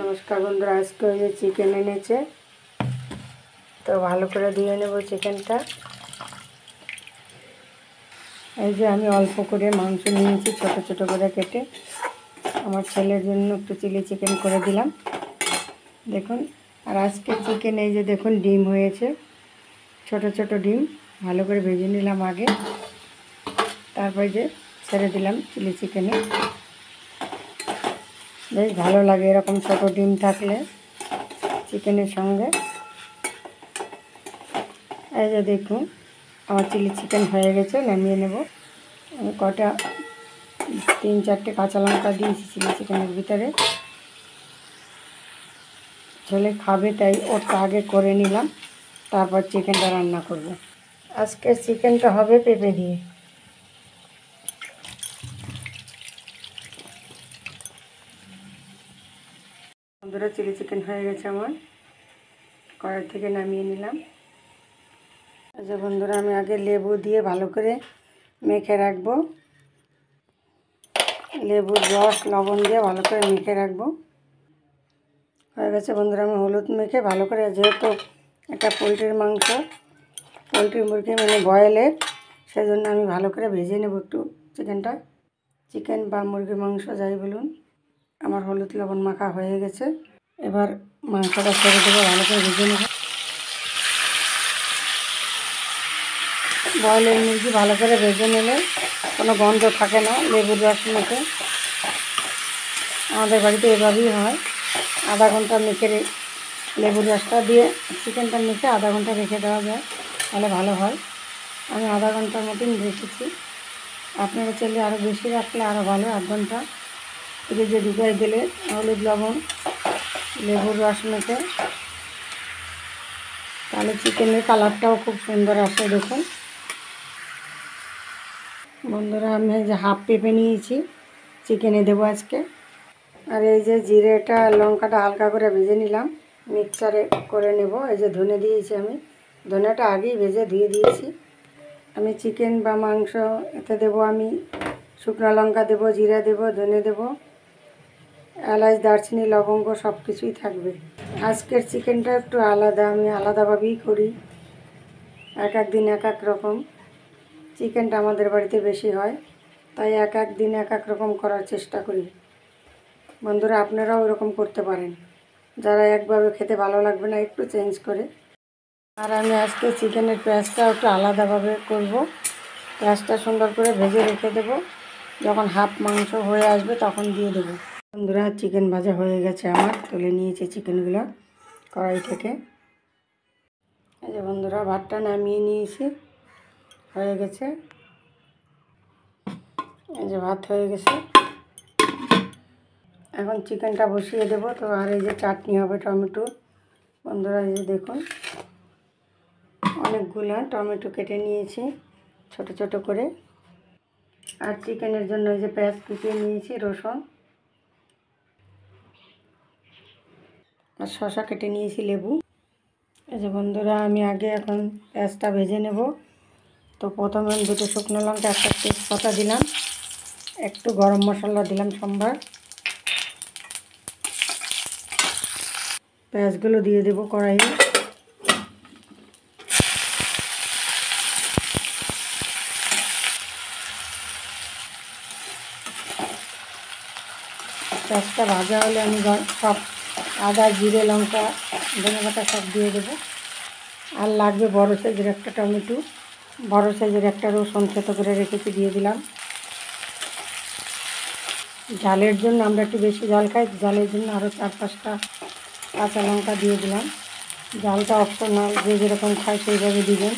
নমস্কার বন্ধুরা, আজকে ওই যে চিকেন এনেছে, তো ভালো করে ধুয়ে নেব চিকেনটা। এই যে আমি অল্প করে মাংস নিয়েছি, ছোট ছোট করে কেটে আমার ছেলের জন্য একটু চিলি চিকেন করে দিলাম। দেখুন, আর আজকে চিকেন এই যে দেখুন ডিম হয়েছে, ছোট ছোট ডিম ভালো করে ভেজে নিলাম আগে, তারপর যে ছেড়ে দিলাম চিলি চিকেনে। বেশ ভালো লাগে এরকম ছোট ডিম থাকলে চিকেনের সঙ্গে। এই যে দেখুন আমার চিলি চিকেন হয়ে গেছে, নামিয়ে নেব। আমি কটা 3-4টে কাঁচা লঙ্কা দিয়েছি চিলি চিকেনের ভিতরে। ছেলে খাবে তাই ওটা আগে করে নিলাম, তারপর চিকেনটা রান্না করব। আজকে চিকেনটা হবে পেঁপে দিয়ে। বন্ধুরা, চিলি চিকেন হয়ে গেছে আমার, কড়াই থেকে নামিয়ে নিলাম। এই যে বন্ধুরা, আমি আগে লেবু দিয়ে ভালো করে মেখে রাখবো। লেবুর রস লবণ দিয়ে ভালো করে মেখে রাখবো। হয়ে গেছে বন্ধুরা, আমি হলুদ মেখে ভালো করে, যেহেতু এটা পোলট্রির মাংস, পোলট্রি মুরগি মানে বয়েলের, সেজন্য আমি ভালো করে ভেজে নেব একটু চিকেনটা। চিকেন বা মুরগির মাংস যাই বলুন, আমার হলুদ লবণ মাখা হয়ে গেছে। এবার মাংসটা ছেড়ে দেবো, ভালো করে ভেজে নেব। বয়েলের মুরগি ভালো করে ভেজে নিলে কোনো গন্ধ থাকে না লেবুর রস মেখে। আমাদের বাড়িতে এভাবেই হয়। আধা ঘন্টা মেখে লেবুর রসটা দিয়ে চিকেনটা মেখে আধা ঘন্টা রেখে দেওয়া যায়, তাহলে ভালো হয়। আমি আধা ঘন্টার মতন রেখেছি, আপনারা চাইলে আরও বেশি রাখলে আরও ভালো। 1 ঘন্টা ফ্রিজে ঢুকাই দিলে হলুদ লবণ লেবুর রস মেখে, তাহলে চিকেনের কালারটাও খুব সুন্দর আসে। দেখুন বন্ধুরা, আমি এই যে হাফ পেঁপে নিয়েছি, চিকেনে দেবো আজকে। আর এই যে জিরেটা লঙ্কাটা হালকা করে ভেজে নিলাম, মিক্সচারে করে নেব। এই যে ধনে দিয়েছি, আমি ধনেটা আগেই ভেজে ধুয়ে দিয়েছি। আমি চিকেন বা মাংস এতে দেবো, আমি শুকনো লঙ্কা দেবো, জিরা দেবো, ধনে দেবো, এলাচ দারচিনি লবঙ্গ সব কিছুই থাকবে। আজকের চিকেনটা একটু আলাদা, আমি আলাদাভাবেই করি। এক এক দিন এক এক রকম। চিকেনটা আমাদের বাড়িতে বেশি হয়, তাই এক এক দিন এক এক রকম করার চেষ্টা করি। বন্ধুরা, আপনারাও এরকম করতে পারেন, যারা একভাবে খেতে ভালো লাগবে না, একটু চেঞ্জ করে। আর আমি আজকে চিকেনের পেঁয়াজটা একটু আলাদাভাবে করব। পেঁয়াজটা সুন্দর করে ভেজে রেখে দেব, যখন হাফ মাংস হয়ে আসবে তখন দিয়ে দেবো। বন্ধুরা, চিকেন ভাজা হয়ে গেছে আমার, তুলে নিয়েছি চিকেনগুলো কড়াই থেকে। এই যে বন্ধুরা, ভাতটা নামিয়ে নিয়েছি, হয়ে গেছে। এই যে ভাত হয়ে গেছে, এখন চিকেনটা বসিয়ে দেবো। তো আর এই যে চাটনি হবে টমেটো। বন্ধুরা, এই যে দেখুন অনেকগুলো টমেটো কেটে নিয়েছি ছোট ছোট করে। আর চিকেনের জন্য এই যে পেঁয়াজ কুচিয়ে নিয়েছি, রসুন আর শসা কেটে নিয়েছি, লেবু। এই যে বন্ধুরা, আমি আগে এখন পেঁয়াজটা ভেজে নেব। তো প্রথমে 2টো শুকনো লঙ্কা, একটা তেজপাতা দিলাম, একটু গরম মশলা দিলাম সম্বার। পেঁয়াজগুলো দিয়ে দেব কড়াইয়ে। পেঁয়াজটা ভাজা হলে আমি সব আদা জিরে লঙ্কা ধনেপাতা সব দিয়ে দেবো। আর লাগবে বড় সাইজের একটা টমেটো, বড় সাইজের একটা রসুন থেতো করে রেখেছি, দিয়ে দিলাম। ঝালের জন্য আমরা একটু বেশি ঝাল খাই, ঝালের জন্য আরও 4-5টা কাঁচা লঙ্কা দিয়ে দিলাম। ঝালটা অপশনাল, যে যেরকম খায় সেইভাবে দিবেন।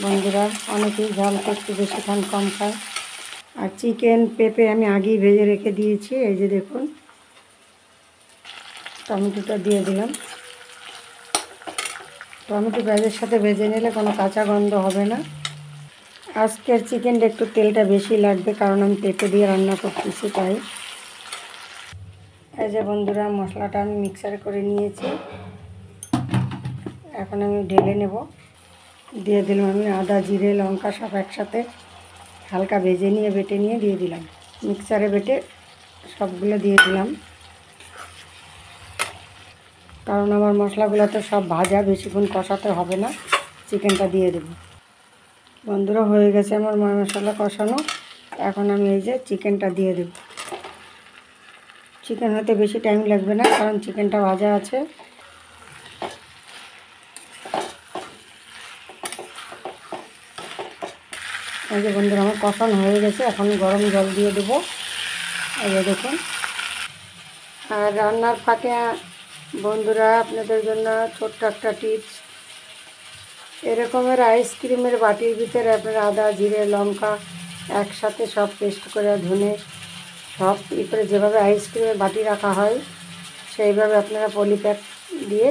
বন্ধুরা, অনেকেই ঝালটা একটু বেশি খান, কম খায়। আর চিকেন পেঁপে আমি আগেই ভেজে রেখে দিয়েছি। এই যে দেখুন টমেটোটা দিয়ে দিলাম। টমেটো পেঁয়াজের সাথে ভেজে নিলে কোনো কাঁচা গন্ধ হবে না। আজকের চিকেনটা একটু তেলটা বেশি লাগবে, কারণ আমি পেঁপে দিয়ে রান্না করতেছি তাই। এই যে বন্ধুরা, মশলাটা আমি মিক্সারে করে নিয়েছি, এখন আমি ঢেলে নেব। দিয়ে দিলাম আমি আদা জিরে লঙ্কা সব একসাথে হালকা ভেজে নিয়ে বেটে নিয়ে দিয়ে দিলাম। মিক্সারে বেটে সবগুলো দিয়ে দিলাম। কারণ আমার মশলাগুলো তো সব ভাজা, বেশিক্ষণ কষাতে হবে না। চিকেনটা দিয়ে দেব। বন্ধুরা, হয়ে গেছে আমার মশলা কষানো। এখন আমি এই যে চিকেনটা দিয়ে দেব। চিকেন হতে বেশি টাইম লাগবে না, কারণ চিকেনটা ভাজা আছে। এই যে বন্ধুরা, আমার কষানো হয়ে গেছে। এখন গরম জল দিয়ে দেবো। এই যে দেখুন। আর রান্নার ফাঁকে বন্ধুরা, আপনাদের জন্য ছোট্ট একটা টিপস। এরকমের আইসক্রিমের বাটির ভিতরে আপনারা আদা, জিরে, লঙ্কা একসাথে সব পেস্ট করে, ধনে সব করে যেভাবে আইসক্রিমের বাটি রাখা হয়, সেইভাবে আপনারা পলিপ্যাক দিয়ে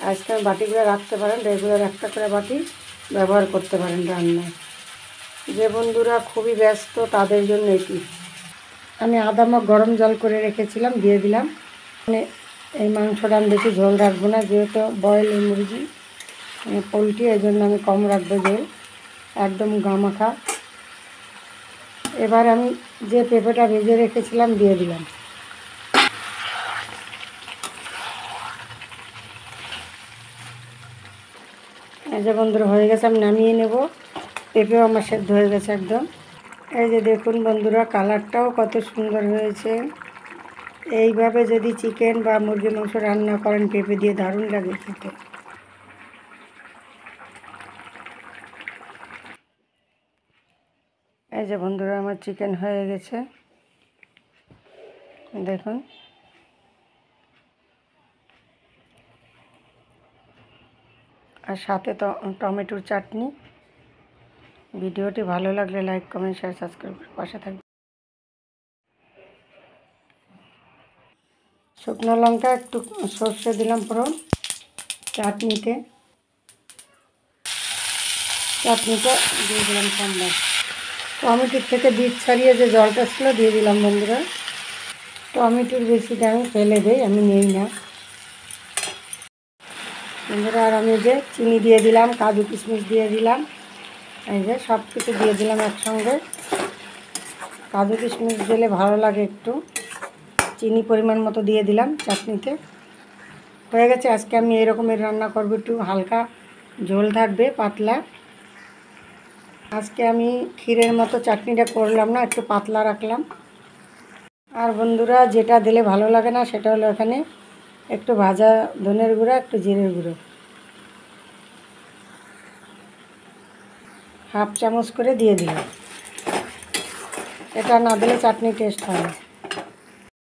আইসক্রিমের বাটিগুলো রাখতে পারেন। রেগুলার একটা করে বাটি ব্যবহার করতে পারেন রান্নায়। যে বন্ধুরা খুবই ব্যস্ত তাদের জন্য এটি। আমি আদা মাখ গরম জল করে রেখেছিলাম, দিয়ে দিলাম। মানে এই মাংসটা আমি বেশি ঝোল রাখবো না, যেহেতু বয়েল মুরগি পোলট্রি, এই জন্য আমি কম রাখবো ঝোল, একদম গামাখা। এবার আমি যে পেঁপেটা ভেজে রেখেছিলাম দিয়ে দিলাম। এই যে বন্ধুরা, হয়ে গেছে, আমি নামিয়ে নেব। পেঁপেও আমার সেদ্ধ হয়ে গেছে একদম। এই যে দেখুন বন্ধুরা, কালারটাও কত সুন্দর হয়েছে। এইভাবে যদি চিকেন বা মুরগির মাংস রান্না করেন পেঁপে দিয়ে, দারুণ লাগে খেতে। এই যে বন্ধুরা, আমার চিকেন হয়ে গেছে দেখুন। আর সাথে তো টমেটোর চাটনি। ভিডিওটি ভালো লাগলে লাইক, কমেন্ট, শেয়ার, সাবস্ক্রাইব করে পাশে থাকবে। শুকনো লঙ্কা একটু সর্ষে দিলাম ফোড়ন চাটনিতে দিয়ে দিলাম সাম্বার। টমেটোর থেকে বীজ ছাড়িয়ে যে জলটা ছিল দিয়ে দিলাম বন্ধুরা। টমেটোর বেশিটা আমি ফেলে দেই, আমি নেই না বন্ধুরা। আর আমি যে চিনি দিয়ে দিলাম, কাজু কিশমিশ দিয়ে দিলাম, এই যে সব কিছু দিয়ে দিলাম একসঙ্গে। কাজু কিশমিশ দিলে ভালো লাগে একটু, চিনি পরিমাণ মতো দিয়ে দিলাম চাটনিতে। হয়ে গেছে। আজকে আমি এরকমের রান্না করব, একটু হালকা ঝোল থাকবে, পাতলা। আজকে আমি ক্ষীরের মতো চাটনিটা করলাম না, একটু পাতলা রাখলাম। আর বন্ধুরা, যেটা দিলে ভালো লাগে না সেটা হলো এখানে একটু ভাজা ধনের গুঁড়া, একটু জিরের গুঁড়ো, হাফ চামচ করে দিয়ে দিলাম। এটা না দিলে চাটনি টেস্ট হয় না।